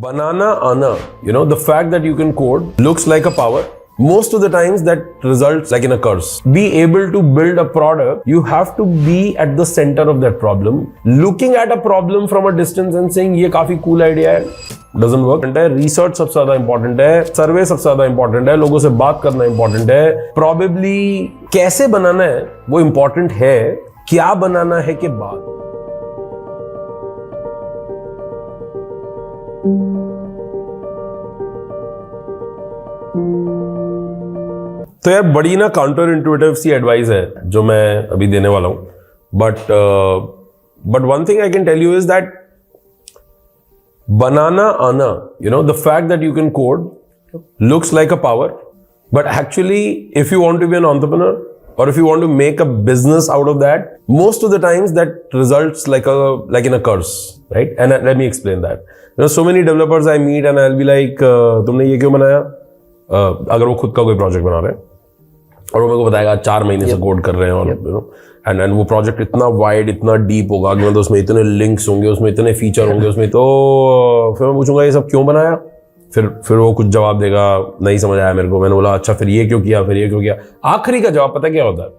Banana Ana, the fact that you can code looks like a power. Most of the times that results like in a curse. Be able to build a product, you have to be at the center of that problem. Looking at a problem from a distance and saying ये काफी cool idea है, doesn't work. Research सबसे ज़्यादा important है, survey सबसे ज़्यादा important है, लोगों से बात करना important है. Probably कैसे बनाना है वो important है, क्या बनाना है के बाद. तो यार बड़ी ना काउंटर इंट्यूटिव सी एडवाइस है जो मैं अभी देने वाला हूं but one thing I can tell you is that बनाना आना the fact that you can code looks like a power, but actually if you want to be an entrepreneur or if you want to make a business out of that, most of the times that results like in a curse, right? And let me explain that. So many developers I meet and I'll be like तुमने ये क्यों बनाया? अगर वो खुद का कोई project बना रहे हैं और वो मेरे को बताएगा 4 महीने से कोड कर रहे हैं और एंड वो प्रोजेक्ट इतना वाइड इतना डीप होगा कि मतलब उसमें इतने लिंक्स होंगे, उसमें इतने फीचर होंगे, उसमें तो फिर मैं पूछूंगा ये सब क्यों बनाया? फिर वो कुछ जवाब देगा नहीं समझ आया मेरे को. मैंने बोला अच्छा फिर ये क्यों किया, फिर ये क्यों किया. आखिरी का जवाब पता क्या होता है?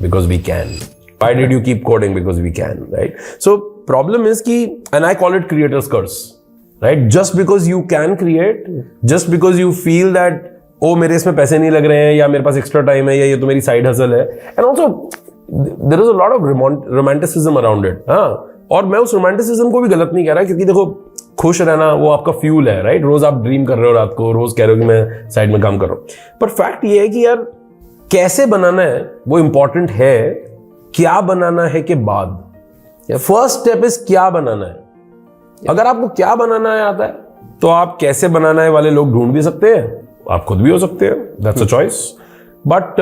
Because we can. Why did you keep coding? Because we can, right? So problem is कि, and I call it creator's curse, right? Just because you can create, just because you feel that ओ मेरे इसमें पैसे नहीं लग रहे हैं या मेरे पास एक्स्ट्रा टाइम है या ये तो मेरी साइड हसल है, and also there is a lot of romanticism around it. हाँ, और मैं उस रोमांटिसिज्म को भी गलत नहीं कह रहा क्योंकि देखो खुश रहना वो आपका फ्यूल है, राइट? रोज आप ड्रीम कर रहे हो, रात को रोज कह रहे हो कि मैं साइड में काम कर रहा हूं, पर फैक्ट ये है कि यार कैसे बनाना है वो इंपॉर्टेंट है, क्या बनाना है के बाद. फर्स्ट स्टेप इज क्या बनाना है. अगर आपको क्या बनाना है आता है तो आप कैसे बनाना है वाले लोग ढूंढ भी सकते हैं, आप खुद भी हो सकते हैं. That's a choice. But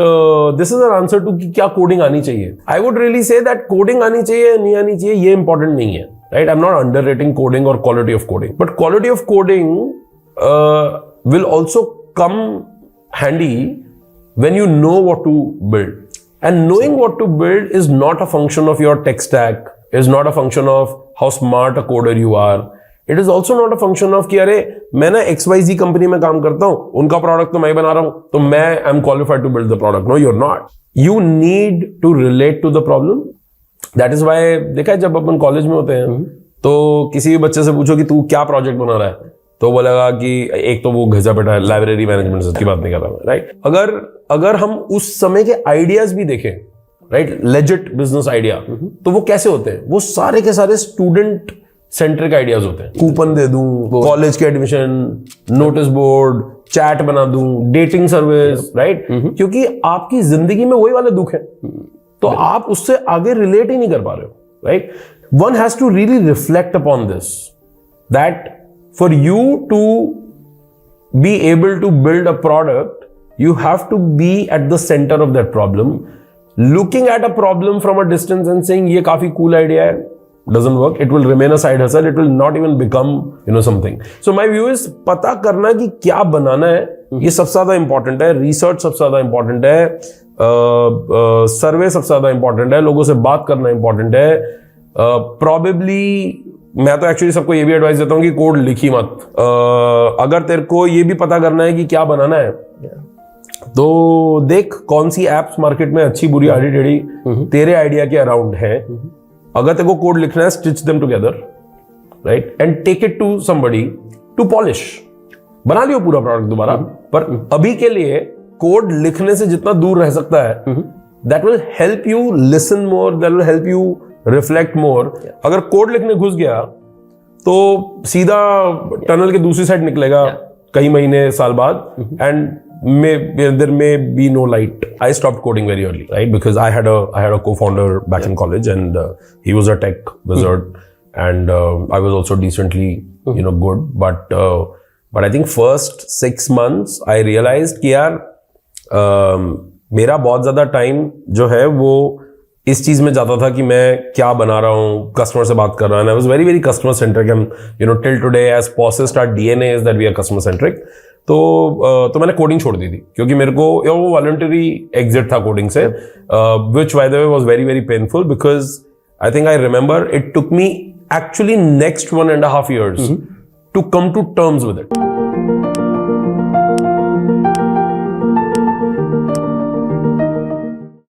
this is an answer to कि क्या कोडिंग आनी चाहिए. I would really say that coding आनी चाहिए नहीं आनी चाहिए ये इंपॉर्टेंट नहीं है, right? I am not underrating coding और quality of coding, but quality of coding will also come handy when you know what to build. And knowing what to build is not a function of your tech stack, is not a function of how smart a coder you are. It is also not a function of कि अरे मैं ना XYZ company में काम करता हूं, उनका product तो मैं बना रहा हूं तो मैं am qualified to build the product. No, you're not. You need to relate to the problem. That is why देखा है जब अपन कॉलेज में होते हैं तो किसी भी बच्चे से पूछो कि तू क्या प्रोजेक्ट बना रहा है तो बोलेगा कि एक तो वो घिसा बैठा है लाइब्रेरी मैनेजमेंट की बात नहीं कर रहा मैं, राइट? अगर हम उस समय के आइडियाज भी देखें, राइट, लेजिट बिजनेस आइडिया, तो वो कैसे होते हैं? वो सारे के सारे स्टूडेंट सेंट्रिक आइडियाज होते हैं. कूपन दे दूं, कॉलेज के एडमिशन, नोटिस बोर्ड, चैट बना दूं, डेटिंग सर्विस, राइट? क्योंकि आपकी जिंदगी में वही वाले दुख है तो आप उससे आगे रिलेट ही नहीं कर पा रहे हो, right? One has to really reflect upon this that for you to be able to build a product, you have to be at the center of that problem. Looking at a problem from a distance and saying ये काफी cool idea है, doesn't work. It will remain a side hustle. It will not even become something. So my view is पता करना कि क्या बनाना है ये सबसे ज्यादा इंपॉर्टेंट है. रिसर्च सबसे ज्यादा इंपॉर्टेंट है, सर्वे सबसे ज्यादा इंपॉर्टेंट है, लोगों से बात करना इंपॉर्टेंट है. प्रॉबेबली मैं तो एक्चुअली सबको ये भी एडवाइस देता हूं कि कोड लिखी मत. अगर तेरे को ये भी पता करना है कि क्या बनाना है तो देख कौन सी एप्स मार्केट में अच्छी बुरी आड़ी टेढ़ी तेरे आइडिया के अराउंड है. अगर तेरे को कोड लिखना है, stitch them together, right, and take it to somebody to polish. बना लियो पूरा प्रोडक्ट दोबारा, पर अभी के लिए कोड लिखने से जितना दूर रह सकता है that will help you listen more, that will help you reflect more. अगर कोड लिखने घुस गया तो सीधा टनल के दूसरी साइड निकलेगा कई महीने साल बाद, and there may be no light. I stopped coding very early, right? Because I had a co-founder back in college, and he was a tech wizard, and I was also decently good, but I think first 6 months I realized कि यार मेरा बहुत ज्यादा time जो है वो इस चीज में जाता था कि मैं क्या बना रहा हूँ, कस्टमर से बात कर रहा हूँ. I was very customer centric, and till today as Posist our DNA is that we are customer centric. तो मैंने कोडिंग छोड़ दी थी क्योंकि मेरे को वो वॉलंटरी एग्जिट था कोडिंग से, which by the way was very painful because I think I remember it took me actually next 1.5 years to come to terms with it.